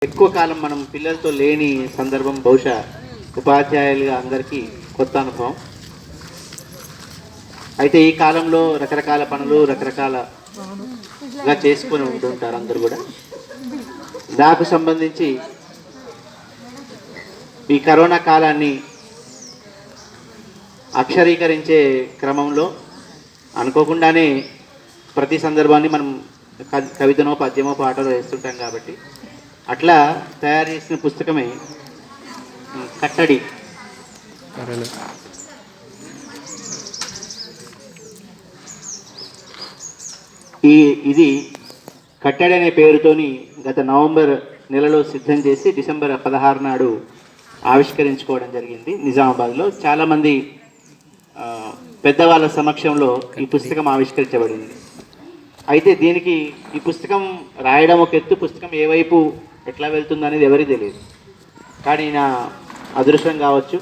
ఎక్కువ కాలం మనం పిల్లలతో లేని సందర్భం బహుశా ఉపాధ్యాయులుగా అందరికీ కొత్త అనుభవం. అయితే ఈ కాలంలో రకరకాల పనులు రకరకాలగా చేసుకొని ఉంటుంటారు అందరు కూడా. నాకు సంబంధించి ఈ కరోనా కాలాన్ని అక్షరీకరించే క్రమంలో అనుకోకుండానే ప్రతి సందర్భాన్ని మనం కవితనో పద్యమో పాటలో వేస్తుంటాం కాబట్టి అట్లా తయారు చేసిన పుస్తకమే కట్టడి. ఇది కట్టడి అనే పేరుతోని గత నవంబర్ నెలలో సిద్ధం చేసి డిసెంబర్ 16 నాడు ఆవిష్కరించుకోవడం జరిగింది నిజామాబాద్లో. చాలామంది పెద్దవాళ్ళ సమక్షంలో ఈ పుస్తకం ఆవిష్కరించబడింది. అయితే దీనికి ఈ పుస్తకం రాయడం ఒక ఎత్తు, పుస్తకం ఏ వైపు ఎట్లా వెళ్తుంది అనేది ఎవరికి తెలియదు. కానీ నా అదృష్టం కావచ్చు,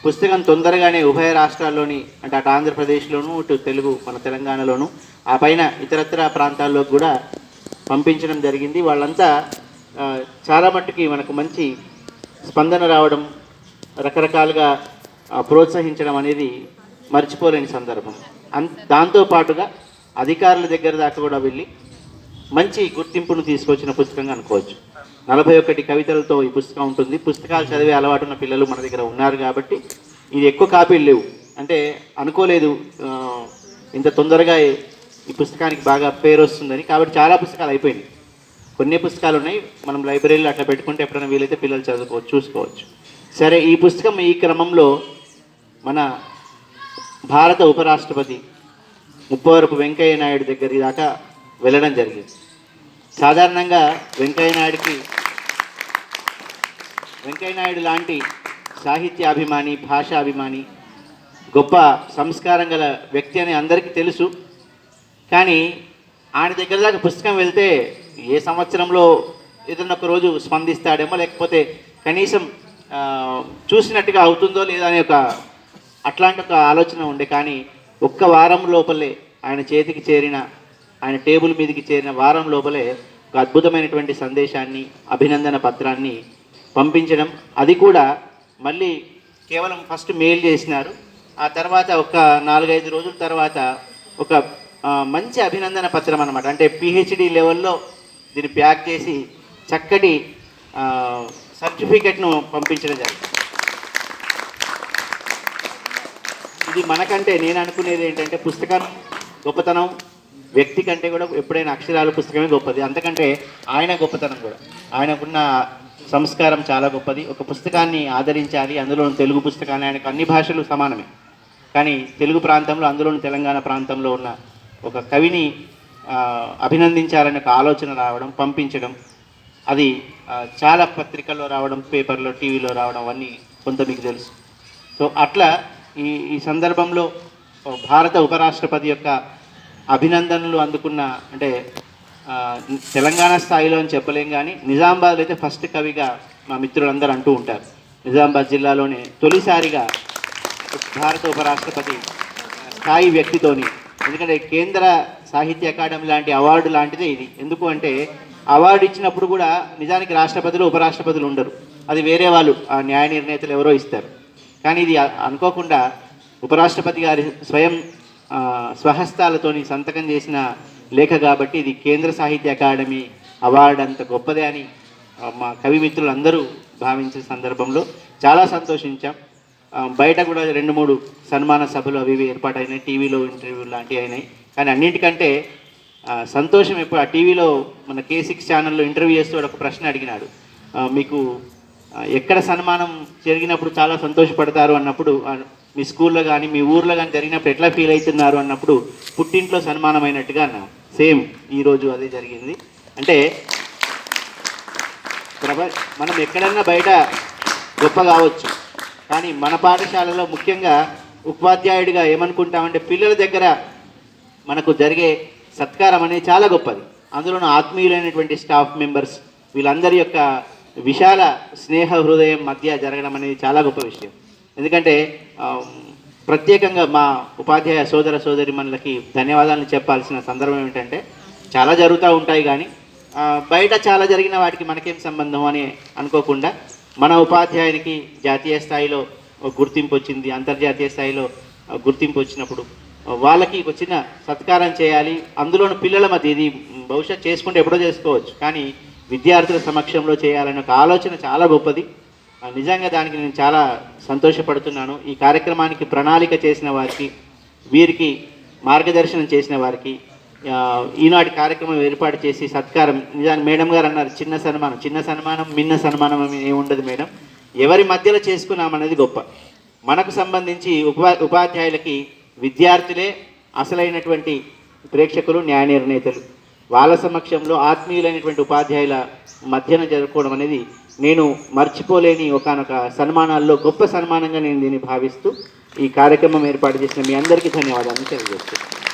పుస్తకం తొందరగానే ఉభయ రాష్ట్రాల్లోని, అంటే అటు ఆంధ్రప్రదేశ్లోను ఇటు తెలుగు మన తెలంగాణలోను ఆ పైన ఇతరత్ర ప్రాంతాల్లో కూడా పంపించడం జరిగింది. వాళ్ళంతా చాలా మట్టుకి మనకు మంచి స్పందన రావడం, రకరకాలుగా ప్రోత్సహించడం అనేది మర్చిపోలేని సందర్భం. దాంతోపాటుగా అధికారుల దగ్గర దాకా కూడా వెళ్ళి మంచి గుర్తింపును తీసుకొచ్చిన పుస్తకంగా అనుకోవచ్చు. 41 కవితలతో ఈ పుస్తకం ఉంటుంది. పుస్తకాలు చదివే అలవాటు ఉన్న పిల్లలు మన దగ్గర ఉన్నారు కాబట్టి ఇది ఎక్కువ కాపీలు లేవు. అంటే అనుకోలేదు ఇంత తొందరగా ఈ పుస్తకానికి బాగా పేరు వస్తుందని. కాబట్టి చాలా పుస్తకాలు అయిపోయినాయి. కొన్ని పుస్తకాలు ఉన్నాయి, మనం లైబ్రరీలో అట్లా పెట్టుకుంటే ఎప్పుడైనా వీలైతే పిల్లలు చదువుకోవచ్చు, చూసుకోవచ్చు. సరే, ఈ పుస్తకం ఈ క్రమంలో మన భారత ఉపరాష్ట్రపతి ముప్పవరపు వెంకయ్య నాయుడు దగ్గర దాకా వెళ్ళడం జరిగింది. సాధారణంగా వెంకయ్య నాయుడు లాంటి సాహిత్యాభిమాని, భాషాభిమాని, గొప్ప సంస్కారం గల వ్యక్తి అని అందరికీ తెలుసు. కానీ ఆయన దగ్గర దాకా పుస్తకం వెళ్తే ఏ సంవత్సరంలో ఏదన్నా ఒక రోజు స్పందిస్తాడేమో, లేకపోతే కనీసం చూసినట్టుగా అవుతుందో లేదా అనే అట్లాంటి ఒక ఆలోచన ఉండే. కానీ ఒక్క వారం లోపలే ఆయన చేతికి చేరిన, ఆయన టేబుల్ మీదకి చేరిన వారం లోపలే ఒక అద్భుతమైనటువంటి సందేశాన్ని, అభినందన పత్రాన్ని పంపించడం. అది కూడా మళ్ళీ కేవలం ఫస్ట్ మెయిల్ చేసినారు. ఆ తర్వాత ఒక 4-5 రోజుల తర్వాత ఒక మంచి అభినందన పత్రం అన్నమాట. అంటే PhD లెవెల్లో దీన్ని ప్యాక్ చేసి చక్కటి సర్టిఫికెట్ను పంపించడం జరిగింది. ఇది మనకంటే నేను అనుకునేది ఏంటంటే, పుస్తకం గొప్పతనం వ్యక్తి కంటే కూడా ఎప్పుడైనా అక్షరాల పుస్తకమే గొప్పది. అంతకంటే ఆయన గొప్పతనం కూడా, ఆయనకున్న సంస్కారం చాలా గొప్పది. ఒక పుస్తకాన్ని ఆదరించాలి, అందులో తెలుగు పుస్తకాన్ని, ఆయనకు అన్ని భాషలు సమానమే, కానీ తెలుగు ప్రాంతంలో, అందులోని తెలంగాణ ప్రాంతంలో ఉన్న ఒక కవిని అభినందించాలనే ఒక ఆలోచన రావడం, పంపించడం, అది చాలా పత్రికల్లో రావడం, పేపర్లో, టీవీలో రావడం అన్నీ కొంత మీకు తెలుసు. సో అట్లా ఈ సందర్భంలో భారత ఉపరాష్ట్రపతి యొక్క అభినందనలు అందుకున్న, అంటే తెలంగాణ స్థాయిలో అని చెప్పలేం, కానీ నిజామాబాద్లో అయితే ఫస్ట్ కవిగా మా మిత్రులందరూ అంటూ ఉంటారు. నిజామాబాద్ జిల్లాలోనే తొలిసారిగా భారత ఉపరాష్ట్రపతి స్థాయి వ్యక్తితోని, ఎందుకంటే కేంద్ర సాహిత్య అకాడమీ లాంటి అవార్డు లాంటిదే ఇది. ఎందుకు అంటే అవార్డు ఇచ్చినప్పుడు కూడా నిజానికి రాష్ట్రపతులు, ఉపరాష్ట్రపతులు ఉండరు, అది వేరే వాళ్ళు, ఆ న్యాయ నిర్ణేతలు ఎవరో ఇస్తారు. కానీ ఇది అనుకోకుండా ఉపరాష్ట్రపతి గారి స్వహస్తాలతోని సంతకం చేసిన లేఖ కాబట్టి ఇది కేంద్ర సాహిత్య అకాడమీ అవార్డు అంత గొప్పదే అని మా కవి మిత్రులు అందరూ భావించిన సందర్భంలో చాలా సంతోషించాం. బయట కూడా 2-3 సన్మాన సభలు అవి ఏర్పాటైనాయి, టీవీలో ఇంటర్వ్యూలు లాంటివి అయినాయి. కానీ అన్నింటికంటే సంతోషం ఎప్పుడు ఆ టీవీలో మన K6 ఛానల్లో ఇంటర్వ్యూ చేస్తూ ఒక ప్రశ్న అడిగినాడు, మీకు ఎక్కడ సన్మానం జరిగినప్పుడు చాలా సంతోషపడతారు అన్నప్పుడు, మీ స్కూల్లో కానీ మీ ఊర్లో కానీ జరిగినప్పుడు ఎట్లా ఫీల్ అవుతున్నారు అన్నప్పుడు, పుట్టింట్లో సన్మానం అయినట్టుగా అన్నాం. సేమ్ ఈరోజు అదే జరిగింది. అంటే మనం ఎక్కడన్నా బయట గొప్ప కావచ్చు, కానీ మన పాఠశాలలో ముఖ్యంగా ఉపాధ్యాయుడిగా ఏమనుకుంటామంటే, పిల్లల దగ్గర మనకు జరిగే సత్కారం అనేది చాలా గొప్పది. అందులోనూ ఆత్మీయులైనటువంటి స్టాఫ్ మెంబర్స్ వీళ్ళందరి యొక్క విశాల స్నేహ హృదయం మధ్య జరగడం అనేది చాలా గొప్ప విషయం. ఎందుకంటే ప్రత్యేకంగా మా ఉపాధ్యాయ సోదర సోదరిమణులకి ధన్యవాదాలు చెప్పాల్సిన సందర్భం ఏమిటంటే, చాలా జరుగుతూ ఉంటాయి కానీ బయట చాలా జరిగిన వాటికి మనకేం సంబంధం అని అనుకోకుండా మన ఉపాధ్యాయునికి జాతీయ స్థాయిలో గుర్తింపు వచ్చింది, అంతర్జాతీయ స్థాయిలో గుర్తింపు వచ్చినప్పుడు వాళ్ళకి ఒక చిన్న సత్కారం చేయాలి. అందులోని పిల్లల మధ్య ఇది బహుశా చేసుకుంటే ఎప్పుడో చేసుకోవచ్చు, కానీ విద్యార్థుల సమక్షంలో చేయాలనే ఒక ఆలోచన చాలా గొప్పది. నిజంగా దానికి నేను చాలా సంతోషపడుతున్నాను. ఈ కార్యక్రమానికి ప్రణాళిక చేసిన వారికి, వీరికి మార్గదర్శనం చేసిన వారికి, ఈనాటి కార్యక్రమం ఏర్పాటు చేసి సత్కారం, నిజానికి మేడం గారు అన్నారు చిన్న సన్మానం మిన్న సన్మానం అని ఏముండదు మేడం, ఎవరి మధ్యలో చేసుకున్నామనేది గొప్ప. మనకు సంబంధించి ఉపాధ్యాయులకి విద్యార్థులే అసలైనటువంటి ప్రేక్షకులు, న్యాయ నిర్ణేతలు. వాళ్ళ సమక్షంలో ఆత్మీయులైనటువంటి ఉపాధ్యాయుల మధ్యన జరుపుకోవడం అనేది నేను మర్చిపోలేని ఒకానొక సన్మానాల్లో గొప్ప సన్మానంగా నేను దీన్ని భావిస్తూ ఈ కార్యక్రమం ఏర్పాటు చేసిన మీ అందరికీ ధన్యవాదాలు తెలియజేస్తున్నాను.